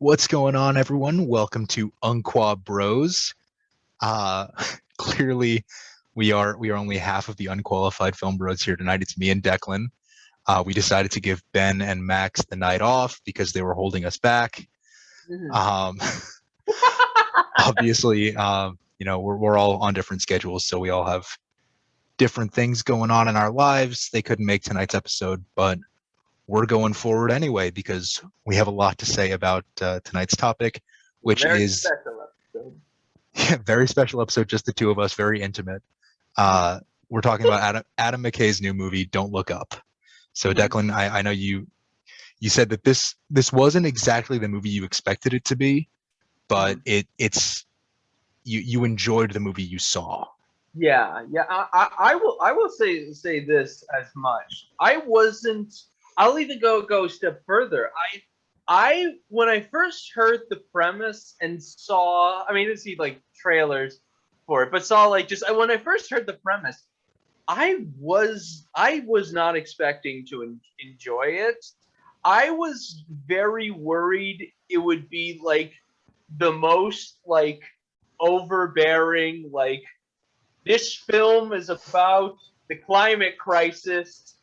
What's going on, everyone? Welcome to Unqua Bros. Uh, Clearly, we are only half of the unqualified film bros here tonight. It's me and Declan. We decided to give Ben and Max the night off because they were holding us back. Um, Obviously, we're all on different schedules, so we all have different things going on in our lives. They couldn't make tonight's episode, but we're going forward anyway because we have a lot to say about tonight's topic, which Very is special episode. very special episode, just the two of us, very intimate. We're talking about Adam McKay's new movie, Don't Look Up. So Declan, I know you said that this wasn't exactly the movie you expected it to be, but it's you enjoyed the movie you saw. Yeah. I will say this as much. I'll even go a step further. I when I first heard the premise and saw, I didn't see like trailers for it, but saw like just when I first heard the premise, I was not expecting to enjoy it. I was very worried it would be like the most like overbearing, like this film is about the climate crisis,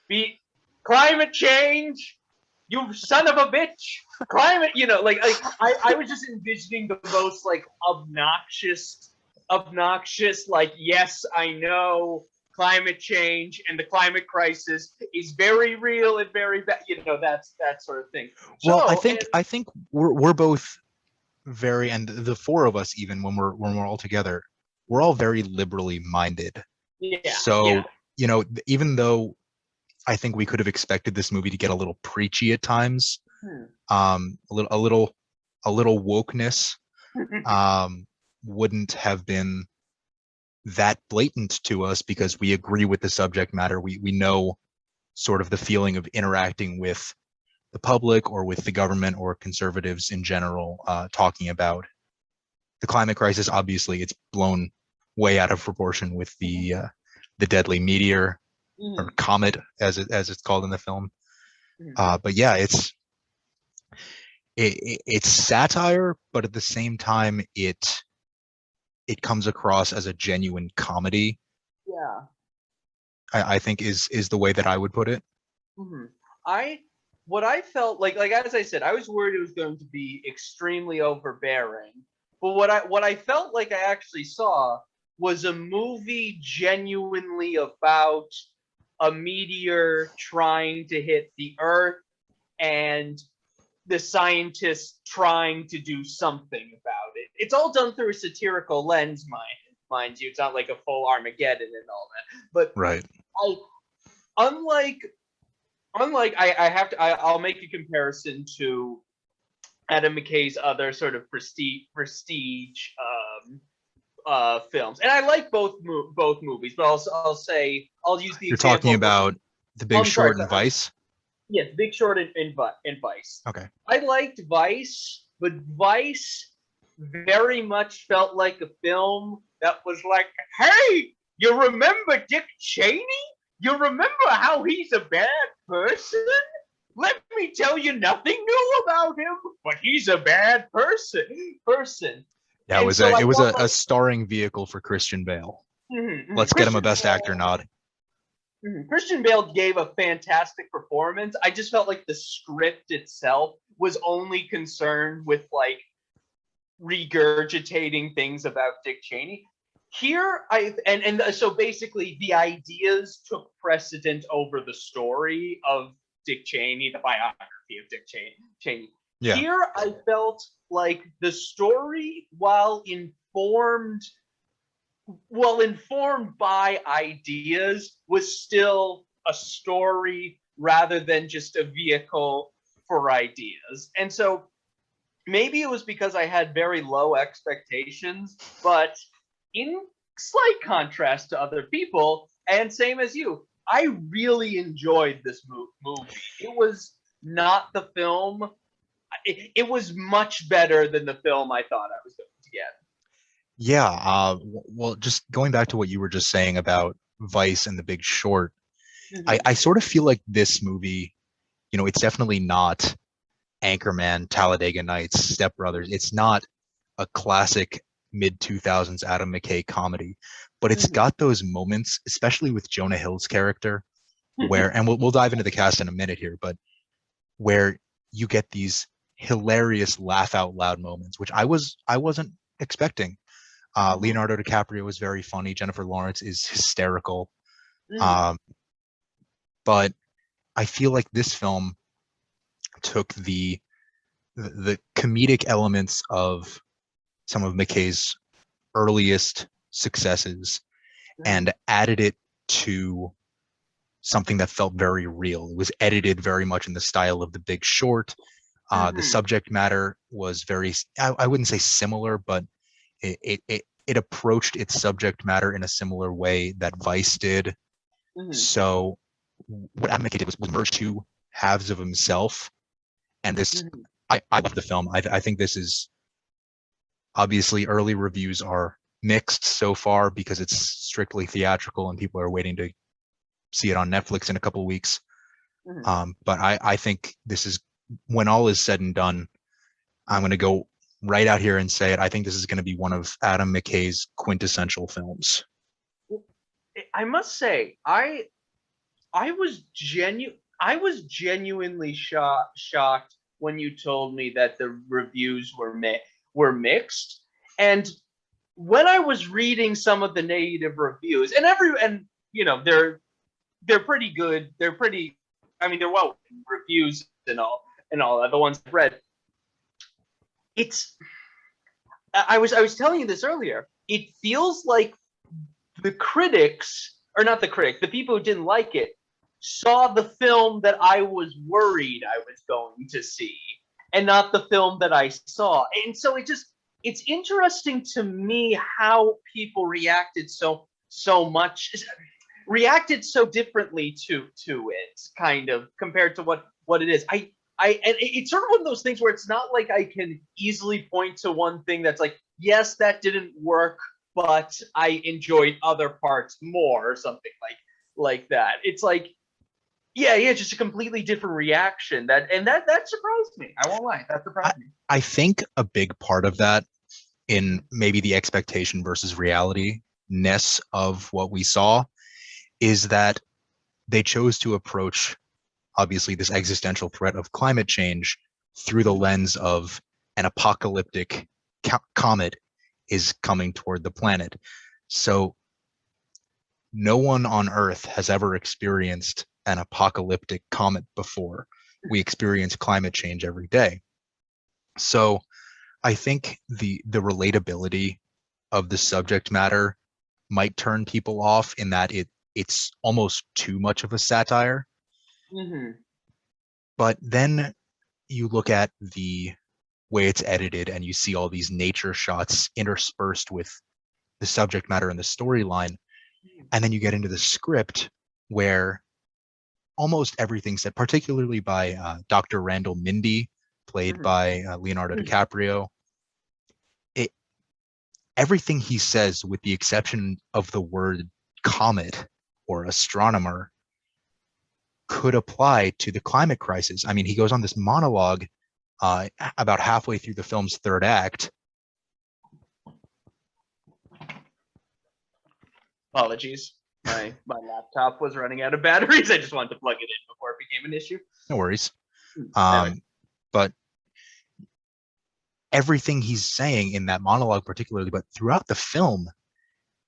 be climate change, you son of a bitch, climate, I was just envisioning the most like obnoxious, like, yes, I know climate change and the climate crisis is very real and very bad, that sort of thing. Well, I think we're both very, and the four of us, even when we're all together, we're all very liberally minded. Yeah. So, even though I think we could have expected this movie to get a little preachy at times, a little wokeness wouldn't have been that blatant to us because we agree with the subject matter. We know sort of the feeling of interacting with the public or with the government or conservatives in general, talking about the climate crisis. Obviously, it's blown way out of proportion with the deadly meteor or comet, as it's called in the film. But yeah, it's satire, but at the same time, it comes across as a genuine comedy. Yeah, I think is the way that I would put it. What I felt like as I said, I was worried it was going to be extremely overbearing. But what I felt like I actually saw was a movie genuinely about a meteor trying to hit the Earth and the scientists trying to do something about it. It's all done through a satirical lens, mind you. It's not like a full Armageddon and all that. But right. I'll make a comparison to Adam McKay's other sort of prestige films, and I like both movies. But I'll use the. You're talking about The Big Short and Vice. Yes, Big Short and Vice. Okay. I liked Vice, but Vice very much felt like a film that was like, hey, you remember Dick Cheney? You remember how he's a bad person? Let me tell you nothing new about him, but he's a bad person. Yeah, it was a starring vehicle for Christian Bale. Let's get him a Best Actor nod. Christian Bale gave a fantastic performance. I just felt like the script itself was only concerned with like regurgitating things about Dick Cheney. Here, so basically the ideas took precedent over the story of Dick Cheney, the biography of Dick Cheney. Yeah. Here, I felt like the story, while informed by ideas, was still a story rather than just a vehicle for ideas. And so maybe it was because I had very low expectations, but in slight contrast to other people, and same as you, I really enjoyed this movie. It was not the film. It was much better than the film I thought I was going to get. Yeah. Well, just going back to what you were just saying about Vice and The Big Short, I sort of feel like this movie, it's definitely not Anchorman, Talladega Nights, Step Brothers. It's not a classic mid 2000s Adam McKay comedy, but it's got those moments, especially with Jonah Hill's character, where, and we'll dive into the cast in a minute here, but where you get these hilarious laugh out loud moments, which I wasn't expecting. Leonardo DiCaprio was very funny. Jennifer Lawrence is hysterical. But I feel like this film took the comedic elements of some of McKay's earliest successes and added it to something that felt very real. It was edited very much in the style of The Big Short. The subject matter was very, I wouldn't say similar, but it approached its subject matter in a similar way that Vice did. So what Adam McKay did was merge two halves of himself. And this, I love the film. I think this is, obviously early reviews are mixed so far because it's strictly theatrical and people are waiting to see it on Netflix in a couple of weeks. But I think this is, when all is said and done, I'm going to go right out here and say it. I think this is going to be one of Adam McKay's quintessential films. I must say, I was genuinely shocked when you told me that the reviews were mixed. And when I was reading some of the negative reviews, and you know, they're pretty good. They're pretty, I mean, they're well reviews and all the ones I've read. I was telling you this earlier. It feels like the critics, or not the critic, the people who didn't like it, saw the film that I was worried I was going to see, and not the film that I saw. And so it's interesting to me how people reacted so differently to it, kind of, compared to what it is. And it's sort of one of those things where it's not like I can easily point to one thing that's like, yes, that didn't work, but I enjoyed other parts more, or something like that. It's like, yeah, just a completely different reaction. That surprised me. I won't lie, that surprised me. I think a big part of that, in maybe the expectation versus reality-ness of what we saw, is that they chose to approach, obviously, this existential threat of climate change through the lens of an apocalyptic comet is coming toward the planet. So no one on Earth has ever experienced an apocalyptic comet before. We experience climate change every day. So I think the relatability of the subject matter might turn people off, in that it's almost too much of a satire. But then you look at the way it's edited and you see all these nature shots interspersed with the subject matter and the storyline. And then you get into the script where almost everything said, particularly by Dr. Randall Mindy, played by Leonardo DiCaprio. Everything he says, with the exception of the word comet or astronomer, could apply to the climate crisis. I mean, he goes on this monologue about halfway through the film's third act. Apologies. My laptop was running out of batteries. I just wanted to plug it in before it became an issue. No worries. Anyway. But everything he's saying in that monologue particularly, but throughout the film,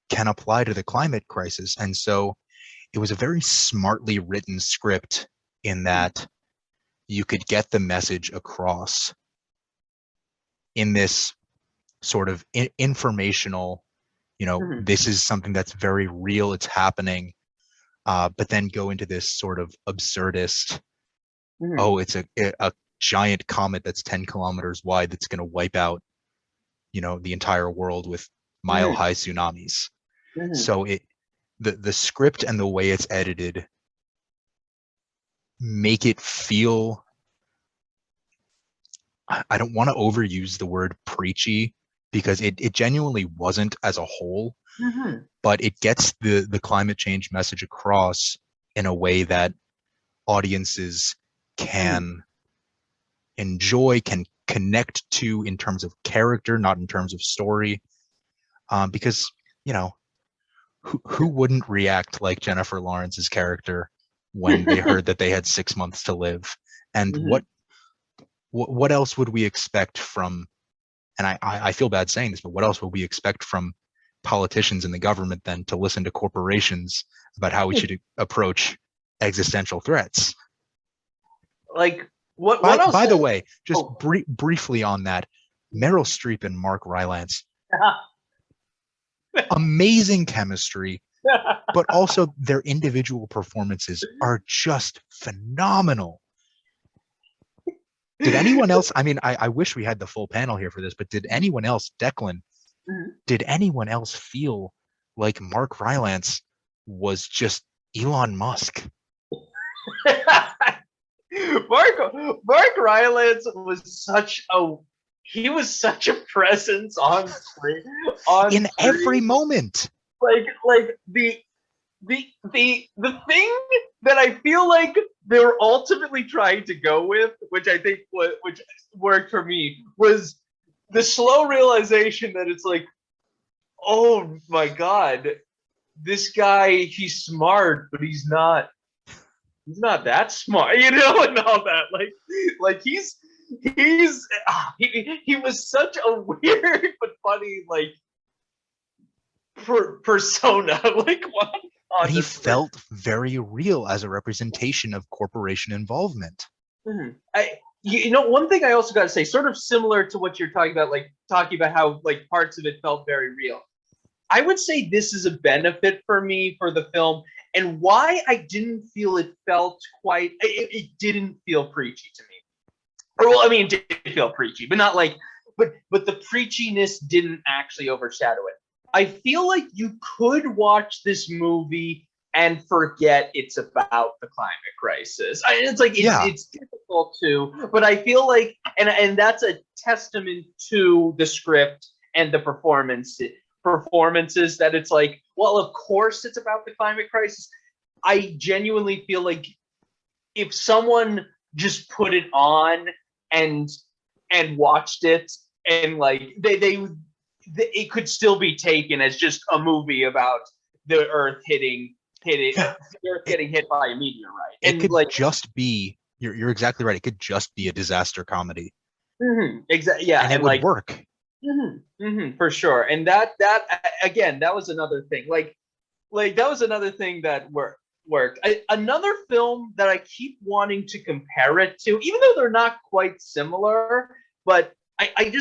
can apply to the climate crisis. And so it was a very smartly written script, in that you could get the message across in this sort of informational, this is something that's very real, it's happening, but then go into this sort of absurdist, it's a giant comet that's 10 kilometers wide that's going to wipe out, the entire world with mile-high tsunamis. So the script and the way it's edited make it feel, I don't want to overuse the word preachy, because it genuinely wasn't as a whole, but it gets the climate change message across in a way that audiences can enjoy, can connect to in terms of character, not in terms of story. Because, you know, who wouldn't react like Jennifer Lawrence's character when they heard that they had 6 months to live? And what else would we expect from, and I feel bad saying this, but what else would we expect from politicians in the government than to listen to corporations about how we should approach existential threats? Like, what else? By the way, just briefly on that, Meryl Streep and Mark Rylance, amazing chemistry, but also their individual performances are just phenomenal. Did anyone else, I mean, I wish we had the full panel here for this, but did anyone else, Declan, did anyone else feel like Mark Rylance was just Elon Musk? Mark Rylance was such a presence on screen. In every moment. Like the thing that I feel like they were ultimately trying to go with, which I think which worked for me, was the slow realization that it's like, oh my God, this guy, he's smart, but he's not that smart, you know, and all that. Like he was such a weird but funny like persona. Like what? But he felt very real as a representation of corporation involvement. You know, one thing I also got to say, sort of similar to what you're talking about, like talking about how like parts of it felt very real. I would say this is a benefit for me for the film, and why I didn't feel it felt quite. It didn't feel preachy to me. Or well, I mean, it did feel preachy, but not like. But the preachiness didn't actually overshadow it. I feel like you could watch this movie and forget it's about the climate crisis. It's like it's difficult to, but I feel like, and that's a testament to the script and the performances that it's like, well, of course it's about the climate crisis. I genuinely feel like if someone just put it on and watched it and like it could still be taken as just a movie about the Earth getting hit by a meteorite. It could like just be. You're exactly right. It could just be a disaster comedy. Exactly. Yeah, and it would work. For sure. And that again, that was another thing. Like that was another thing that worked. Another film that I keep wanting to compare it to, even though they're not quite similar, but I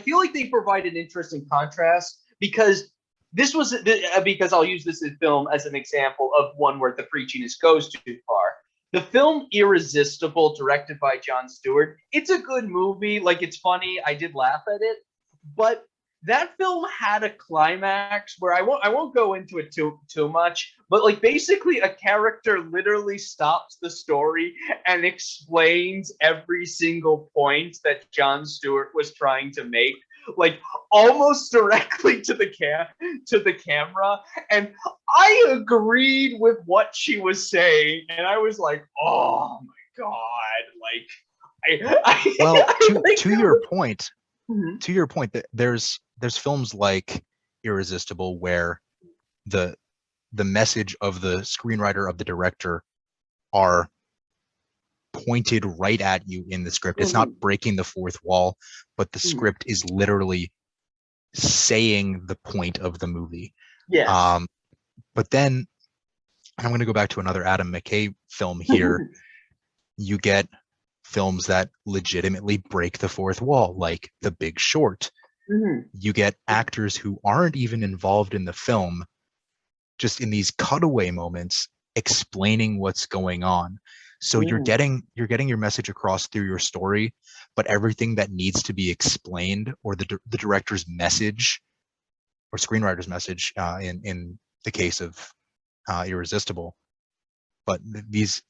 feel like they provide an interesting contrast because because I'll use this film as an example of one where the preachiness goes too far. The film Irresistible, directed by Jon Stewart, it's a good movie. Like, it's funny. I did laugh at it, but that film had a climax where I won't go into it too much, but like basically a character literally stops the story and explains every single point that Jon Stewart was trying to make, like almost directly to the camera, and I agreed with what she was saying, and I was like, oh my God, like well, to your point. To your point, that there's films like Irresistible where the message of the screenwriter, of the director, are pointed right at you in the script. It's not breaking the fourth wall, but the script is literally saying the point of the movie. Yeah. But then, and I'm going to go back to another Adam McKay film here. You get films that legitimately break the fourth wall, like The Big Short. You get actors who aren't even involved in the film, just in these cutaway moments, explaining what's going on. So you're getting your message across through your story, but everything that needs to be explained, or the director's message or screenwriter's message, in the case of Irresistible, but these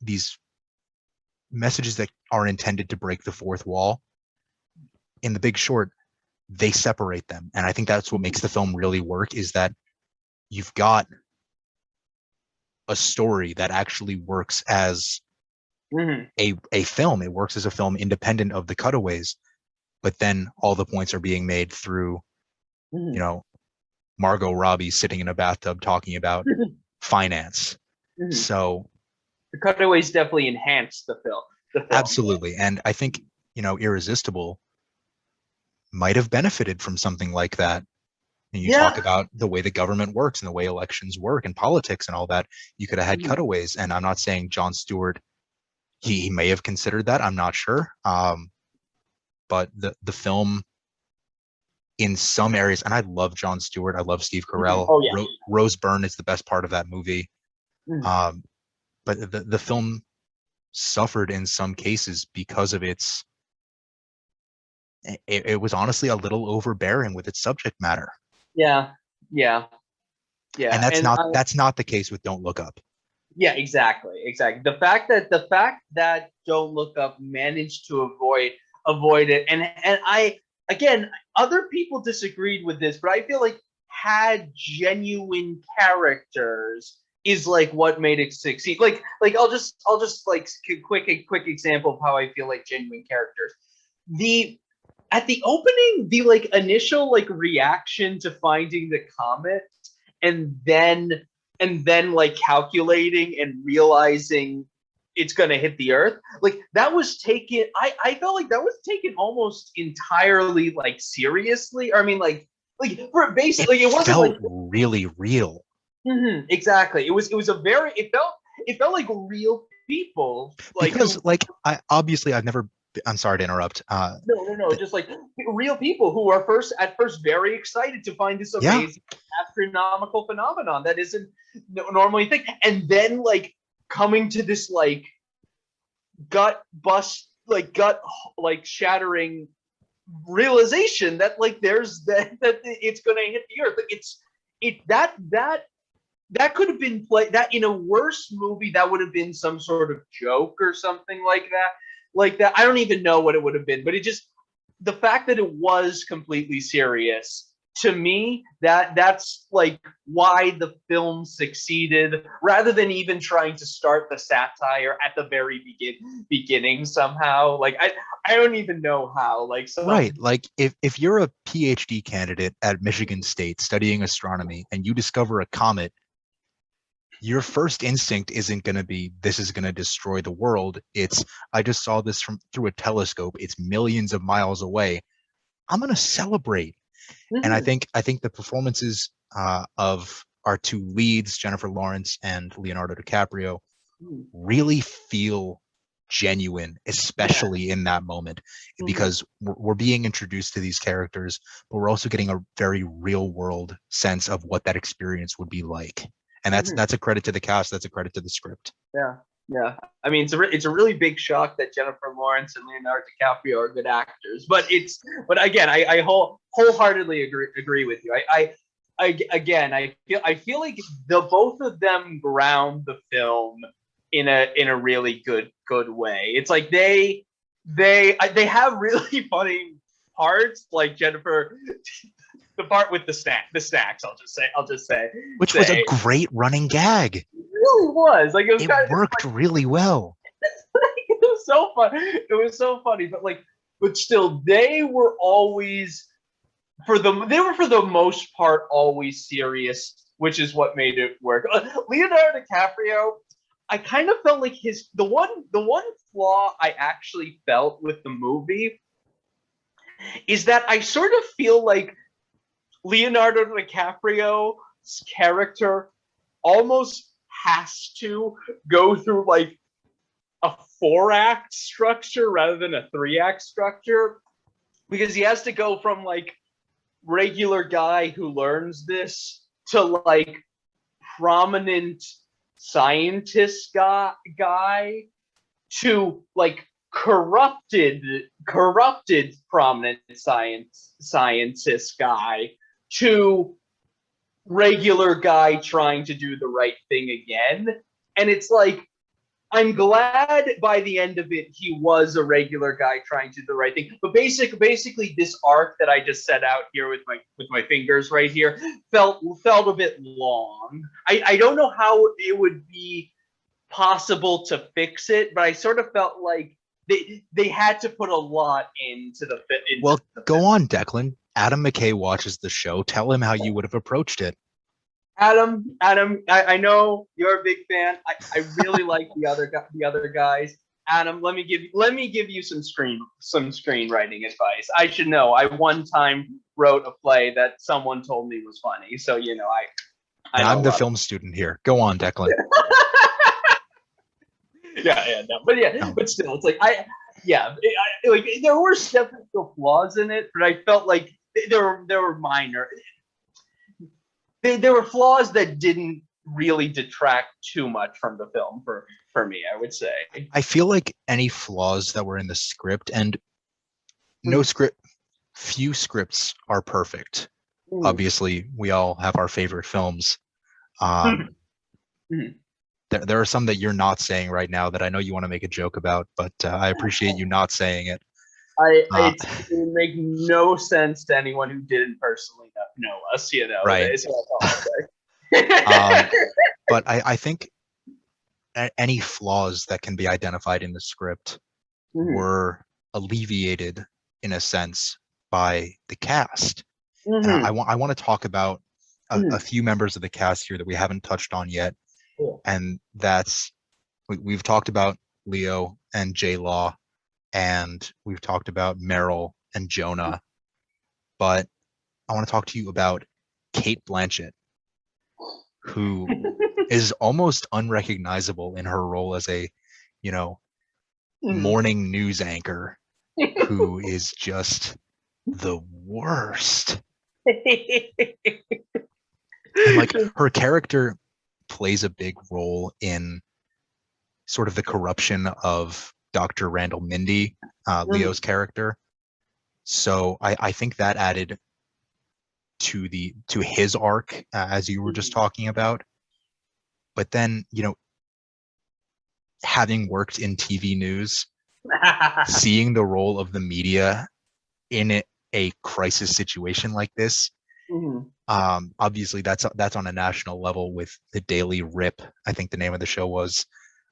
messages that are intended to break the fourth wall, in The Big Short, they separate them. And I think that's what makes the film really work, is that you've got a story that actually works as a film. It works as a film independent of the cutaways, but then all the points are being made through, you know, Margot Robbie sitting in a bathtub talking about finance. So the cutaways definitely enhance the film. Absolutely. And I think, Irresistible might have benefited from something like that. And you talk about the way the government works and the way elections work and politics and all that. You could have had cutaways. And I'm not saying Jon Stewart, he may have considered that. I'm not sure. But the film in some areas, and I love Jon Stewart. I love Steve Carell. Oh, yeah. Rose Byrne is the best part of that movie. But the film suffered in some cases because of it was honestly a little overbearing with its subject matter. Yeah. And that's not the case with Don't Look Up. Yeah, exactly. The fact that Don't Look Up managed to avoid it, and I, again, other people disagreed with this, but I feel like had genuine characters is like what made it succeed. Like I'll just like a quick example of how I feel like genuine characters. At the opening, the like initial like reaction to finding the comet, and then like calculating and realizing it's gonna hit the Earth, like that was taken. I felt like that was taken almost entirely like seriously. Or I mean, like for basically it wasn't felt like really real. Exactly. It was a very. It felt like real people. Like because I've never. I'm sorry to interrupt. No. Just like real people who are at first very excited to find this amazing astronomical phenomenon that isn't normally a thing, and then like coming to this like gut shattering realization that like there's that it's gonna hit the Earth. Like that could have been played that in a worse movie. That would have been some sort of joke or something like that. I don't even know what it would have been, but the fact that it was completely serious, to me, that's like why the film succeeded, rather than even trying to start the satire at the very beginning somehow. Like I don't even know how. Right. Like if you're a PhD candidate at Michigan State studying astronomy and you discover a comet, your first instinct isn't going to be, this is going to destroy the world. It's, I just saw this through a telescope. It's millions of miles away. I'm going to celebrate. And I think the performances of our two leads, Jennifer Lawrence and Leonardo DiCaprio, really feel genuine, especially in that moment, because we're being introduced to these characters, but we're also getting a very real world sense of what that experience would be like. And that's a credit to the cast. That's a credit to the script. Yeah. I mean, it's a really big shock that Jennifer Lawrence and Leonardo DiCaprio are good actors. But again, I wholeheartedly agree with you. I feel like the both of them ground the film in a really good way. It's like they have really funny parts, like Jennifer. The part with the snacks, I'll just say, which was a great running gag. It really was. Like it worked really well. It was so fun. It was so funny, but still, they were for the most part always serious, which is what made it work. Leonardo DiCaprio, I kind of felt like the one flaw I actually felt with the movie is that I sort of feel like Leonardo DiCaprio's character almost has to go through like a 4-act structure rather than a 3-act structure, because he has to go from like regular guy who learns this to like prominent scientist guy to like corrupted prominent scientist guy to regular guy trying to do the right thing again. And it's like, I'm glad by the end of it he was a regular guy trying to do the right thing. But basically this arc that I just set out here with my fingers right here felt a bit long. I don't know how it would be possible to fix it, but I sort of felt like they had to put a lot into the fit. Well, go on, Declan. Adam McKay watches the show. Tell him how you would have approached it. Adam, I know you're a big fan. I really like the other guys. Adam, let me give you some screenwriting advice. I should know. I one time wrote a play that someone told me was funny, so I'm the film student here. Go on, Declan. But still, it's like like there were definitely flaws in it, but I felt like there were minor. There were flaws that didn't really detract too much from the film for me, I would say. I feel like any flaws that were in the script, and few scripts are perfect. Obviously, we all have our favorite films. There are some that you're not saying right now that I know you want to make a joke about, but I appreciate you not saying it. It would make no sense to anyone who didn't personally know us, Right. That's all I'll say. But I think any flaws that can be identified in the script were alleviated in a sense by the cast. And I want to talk about a few members of the cast here that we haven't touched on yet. Cool. And that's, we've talked about Leo and J Law, and we've talked about Meryl and Jonah, but I want to talk to you about Cate Blanchett, who is almost unrecognizable in her role as a, morning news anchor, who is just the worst. And like, her character plays a big role in sort of the corruption of Dr. Randall Mindy, Leo's character. So I think that added to his arc, as you were just talking about. But then, having worked in TV news, seeing the role of the media in a crisis situation like this, obviously that's on a national level with the Daily Rip, I think the name of the show was.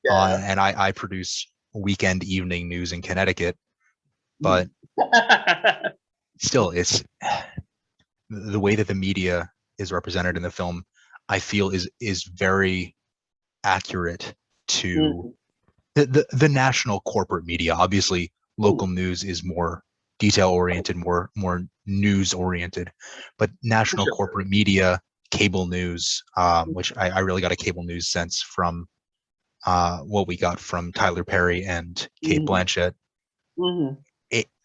And I produce weekend evening news in Connecticut, but still, it's the way that the media is represented in the film, I feel is very accurate to the national corporate media. Obviously, local news is more detail oriented, more news oriented, but national corporate media, cable news, which I really got a cable news sense from what we got from Tyler Perry and Cate Blanchett.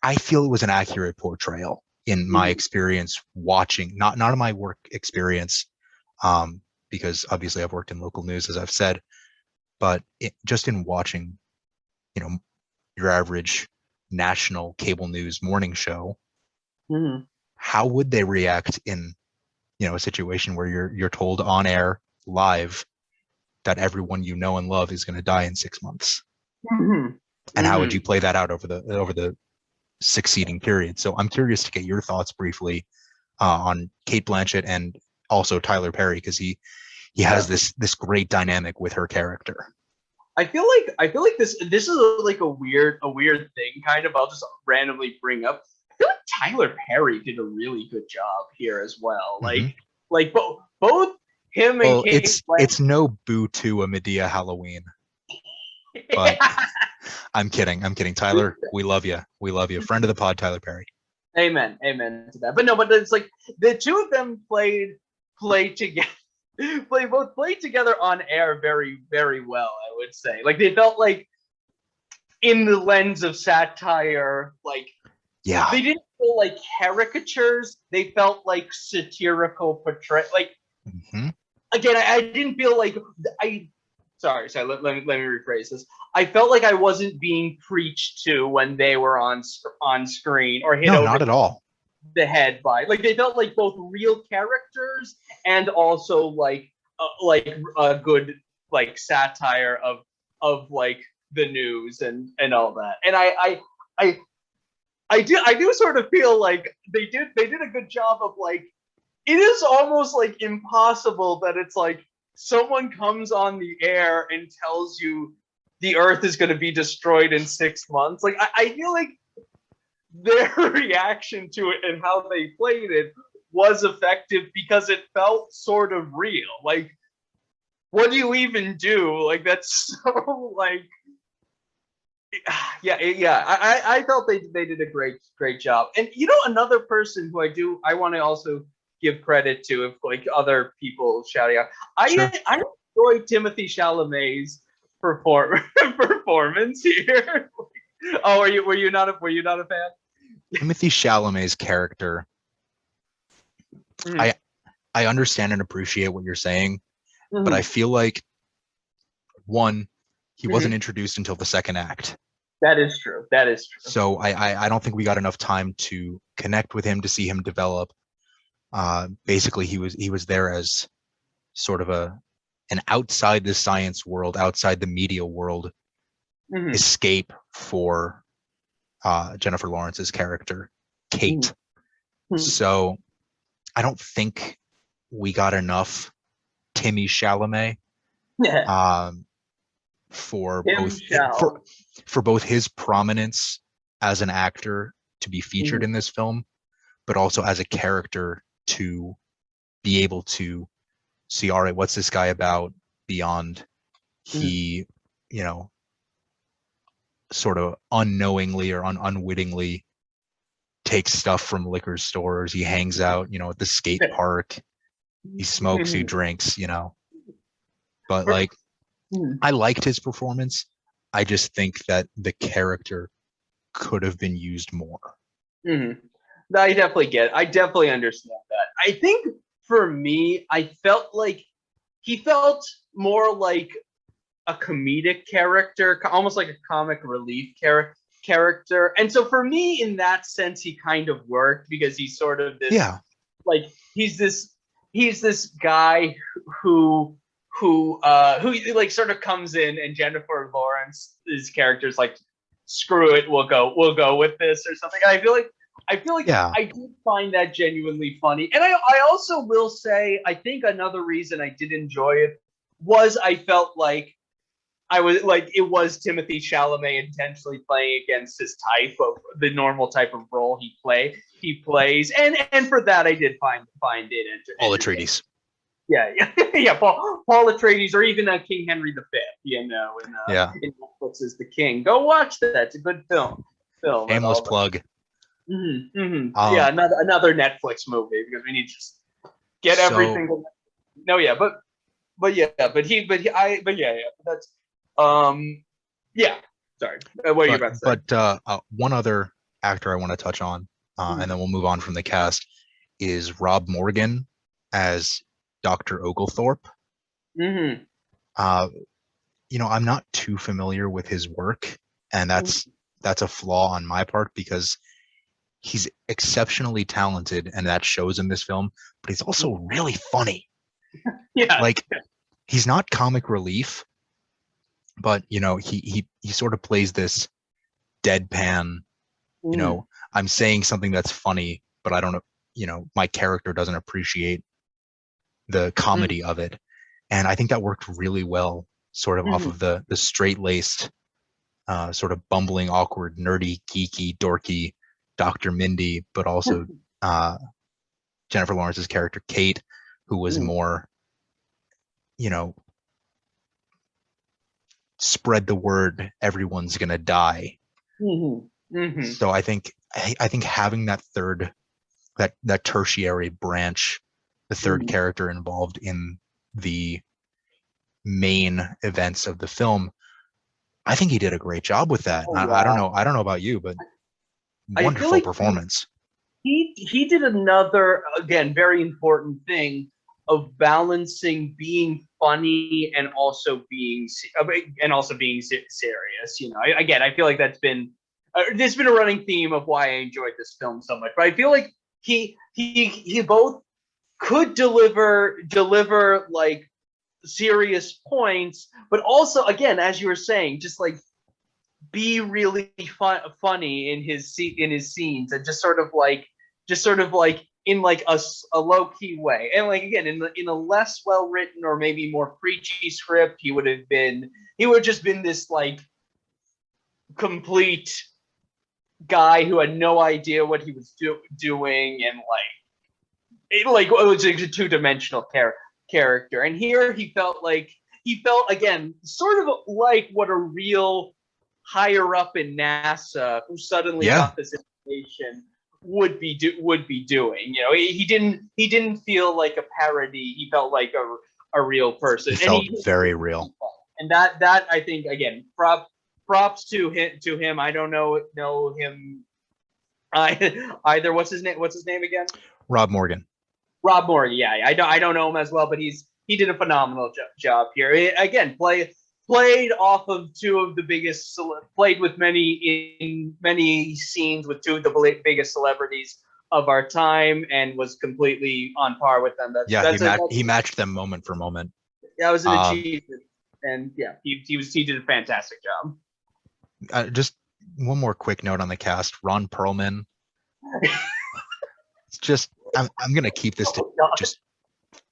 I feel it was an accurate portrayal in my experience watching, not in my work experience, because obviously I've worked in local news, as I've said, but just in watching, your average national cable news morning show, how would they react in, a situation where you're told on air live that everyone you know and love is going to die in 6 months? And how would you play that out over the succeeding period? So I'm curious to get your thoughts briefly on Cate Blanchett and also Tyler Perry, because he has this great dynamic with her character. I feel like this is like a weird thing, kind of. I'll just randomly bring up. I feel like Tyler Perry did a really good job here as well. Like both him and Cate Blanchett. It's no Boo to a Medea Halloween. But I'm kidding. Tyler, we love you. Friend of the pod, Tyler Perry. Amen to that. But it's like the two of them played together. Played together on air very, very well, I would say. Like, they felt like, in the lens of satire, like, they didn't feel like caricatures. They felt like satirical portray. Like, again, I didn't feel like Sorry. Let me rephrase this. I felt like I wasn't being preached to when they were on screen or hit over not at all the head by. Like, they felt like both real characters and also like a good like satire of like the news and all that. And I do sort of feel like they did a good job of like, it is almost like impossible that it's like someone comes on the air and tells you the Earth is going to be destroyed in 6 months. Like I feel like their reaction to it and how they played it was effective because it felt sort of real. Like, what do you even do? Like, that's so like, yeah. I felt they did a great job. And you know, another person who I want to also give credit to, if like other people shouting out, Sure. I enjoyed Timothy Chalamet's performance here. Oh, were you not a fan? Timothy Chalamet's character, Mm-hmm. I understand and appreciate what you're saying, Mm-hmm. but I feel like, one, he wasn't Mm-hmm. introduced until the second act. That is true. That is true. So I don't think we got enough time to connect with him, to see him develop. Basically, he was there as sort of an outside the science world, outside the media world Mm-hmm. escape for Jennifer Lawrence's character, Kate. Mm-hmm. So I don't think we got enough Timmy Chalamet for both his prominence as an actor to be featured in this film, but also as a character to be able to see, all right, what's this guy about beyond he, you know, sort of unknowingly or unwittingly takes stuff from liquor stores. He hangs out, you know, at the skate park. He smokes, he drinks, you know. But like, I liked his performance. I just think that the character could have been used more. Mm-hmm. I definitely understand that. I think for me, I felt like he felt more like a comedic character, almost like a comic relief character. And so for me, in that sense, he kind of worked because he's sort of this, like he's this guy who like sort of comes in, and Jennifer Lawrence's character is like, screw it, we'll go with this or something. And I feel like I did find that genuinely funny. And I also will say, I think another reason I did enjoy it was I felt like it was Timothy Chalamet intentionally playing against his type of the normal type of role he plays, and for that I did find it Paul Atreides. Yeah, Paul Atreides, or even King Henry V, you know, in Netflix is the King. Go watch that; it's a good film. Shameless plug. Yeah, another Netflix movie, because we need to just get everything. No, yeah, but that's yeah. Sorry, what are you about to say? But one other actor I want to touch on, and then we'll move on from the cast, is Rob Morgan as Dr. Oglethorpe. You know, I'm not too familiar with his work, and that's a flaw on my part, because he's exceptionally talented, and that shows in this film, but he's also really funny. Like, he's not comic relief, but you know, he sort of plays this deadpan, you know, I'm saying something that's funny, but I don't know, you know, my character doesn't appreciate the comedy of it. And I think that worked really well, sort of off of the straight-laced, sort of bumbling, awkward, nerdy, geeky, dorky Dr. Mindy, but also Jennifer Lawrence's character, Kate, who was more, you know, spread the word, everyone's gonna die. So I think having that third, that tertiary branch, the third character involved in the main events of the film, I think he did a great job with that. I don't know about you, but wonderful performance. He did another, again, very important thing of balancing being funny and also being serious. You know, again, I feel like that's been there's been a running theme of why I enjoyed this film so much. But I feel like he both could deliver like serious points, but also, again, as you were saying, just like be really funny in his scenes, and just sort of like in like a low key way, and like again in a less well written or maybe more preachy script, he would have just been this like complete guy who had no idea what he was doing, and it was like a two-dimensional character. And here he felt again sort of like what a real higher up in NASA who suddenly got this information would be doing. You know, he didn't feel like a parody. He felt like a real person. He felt very real. And that I think again, props to him. I don't know him either. What's his name again? Rob Morgan. Rob Morgan. Yeah, I don't know him as well, but he did a phenomenal job here. Again, played off of two of the biggest, played with many scenes with two of the biggest celebrities of our time, and was completely on par with them. He matched them moment for moment. That was an achievement, and yeah, he did a fantastic job. Just one more quick note on the cast: Ron Perlman. It's just I'm gonna keep this to just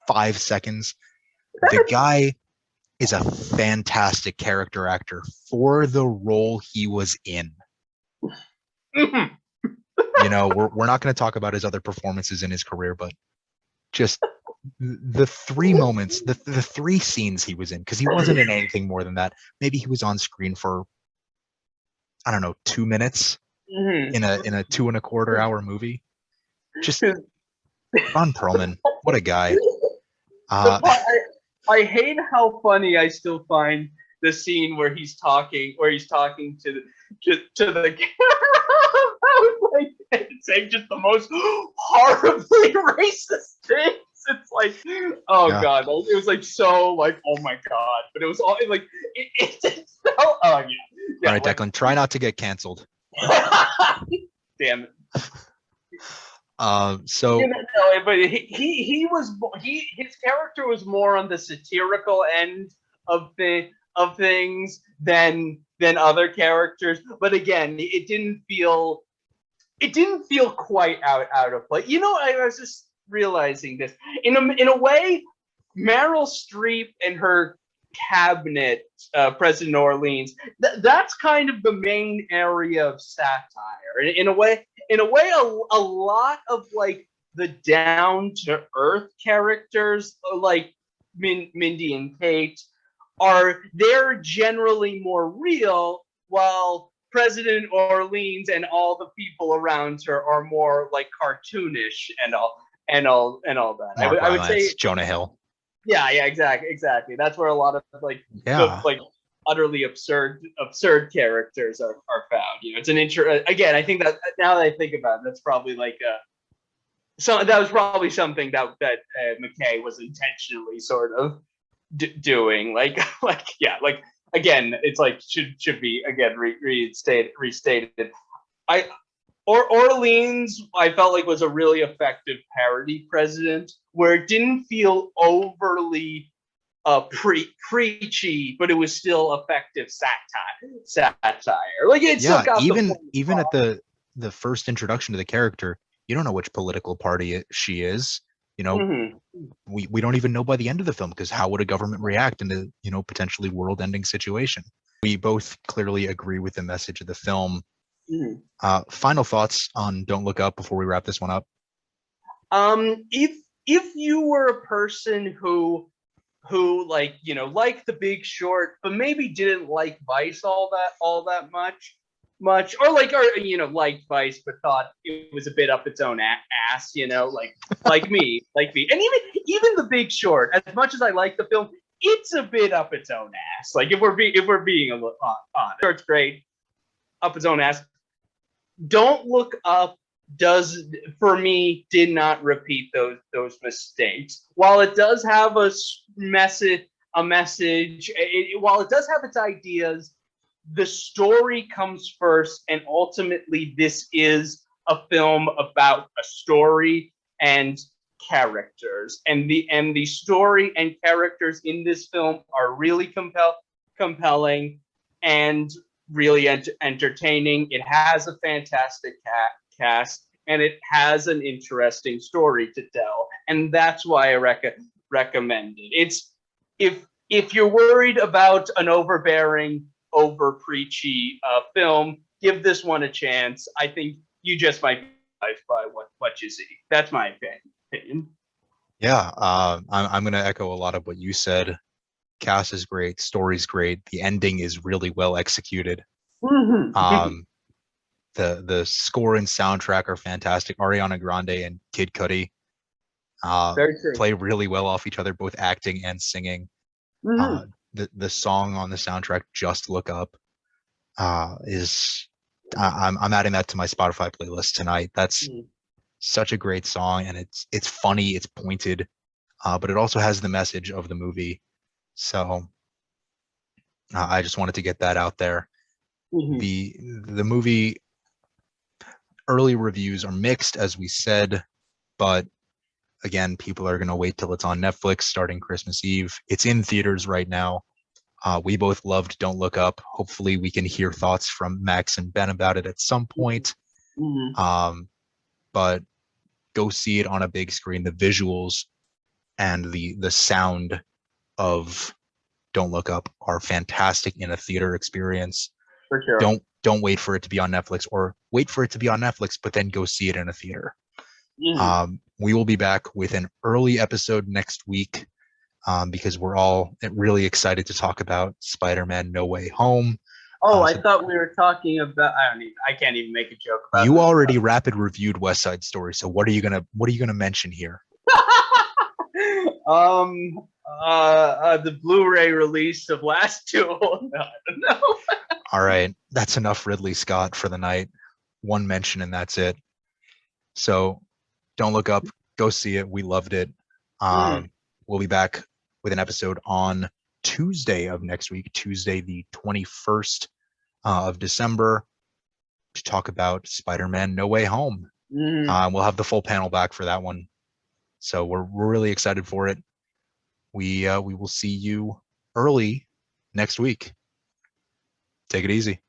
5 seconds. The guy is a fantastic character actor for the role he was in. You know, we're not going to talk about his other performances in his career, but just the three moments, the three scenes he was in, because he wasn't in anything more than that. Maybe he was on screen for, I don't know, 2 minutes in a 2.25 hour movie. Just Ron Perlman, what a guy. I hate how funny I still find the scene where he's talking to the camera. I was like saying just the most horribly racist things. It's like, God, it was like so like, oh my God, but it was all like it felt, oh yeah. All right, Declan, try not to get canceled. Damn it. So but his character was more on the satirical end of things than other characters. But again, it didn't feel quite out of place. You know, I was just realizing this in a way. Meryl Streep and her cabinet, President Orleans, that's kind of the main area of satire. In a way, a lot of like the down to earth characters, like Mindy and Kate, they're generally more real, while President Orleans and all the people around her are more like cartoonish and all that. I would say Jonah Hill. Yeah, exactly. That's where a lot of like utterly absurd characters are found. You know, it's again. I think that now that I think about it, that's probably like that was probably something that McKay was intentionally sort of doing. Like again, it's like should be again restated. Orleans, I felt like was a really effective parody president, where it didn't feel overly preachy, but it was still effective satire. Like it still got even at the first introduction to the character, you don't know which political party she is. You know, we don't even know by the end of the film, because how would a government react in a, you know, potentially world-ending situation? We both clearly agree with the message of the film. Final thoughts on Don't Look Up before we wrap this one up. If you were a person who like, you know, liked The Big Short, but maybe didn't like Vice all that much, or you know, liked Vice but thought it was a bit up its own ass, you know, like me, and even The Big Short, as much as I like the film, it's a bit up its own ass. Like if we're being a little honest, it's great, up its own ass. Don't Look Up for me did not repeat those mistakes. While it does have a message, while it does have its ideas, the story comes first, and ultimately this is a film about a story and characters, and the story and characters in this film are really compelling and really entertaining. It has a fantastic cast. and it has an interesting story to tell, and that's why I recommend it. It's if you're worried about an overbearing, over preachy film, give this one a chance. I think you just might be surprised by what you see. That's my opinion. Yeah, I'm going to echo a lot of what you said. Cast is great, story's great, the ending is really well executed. Mm-hmm. The score and soundtrack are fantastic. Ariana Grande and Kid Cudi Very true. play really well off each other, both acting and singing. Mm-hmm. The song on the soundtrack, "Just Look Up," is I'm adding that to my Spotify playlist tonight. That's such a great song, and it's funny, it's pointed, but it also has the message of the movie. So I just wanted to get that out there. Mm-hmm. The movie early reviews are mixed, as we said, but again, people are going to wait till it's on Netflix starting Christmas Eve. It's in theaters right now. We both loved Don't Look Up. Hopefully we can hear thoughts from Max and Ben about it at some point. But go see it on a big screen. The visuals and the sound of Don't Look Up are fantastic in a theater experience. For sure. Don't wait for it to be on Netflix, or wait for it to be on Netflix, but then go see it in a theater. We will be back with an early episode next week, because we're all really excited to talk about Spider-Man No Way Home. Oh, I thought we were talking about. I can't even make a joke about. You already rapid reviewed West Side Story, so what are you gonna mention here? The Blu-ray release of Last Duel. No, I don't know. All right, that's enough Ridley Scott for the night. One mention and that's it. So Don't Look Up. Go see it. We loved it. We'll be back with an episode on Tuesday of next week, Tuesday the 21st of December, to talk about Spider-Man No Way Home. We'll have the full panel back for that one. So we're really excited for it. We will see you early next week. Take it easy.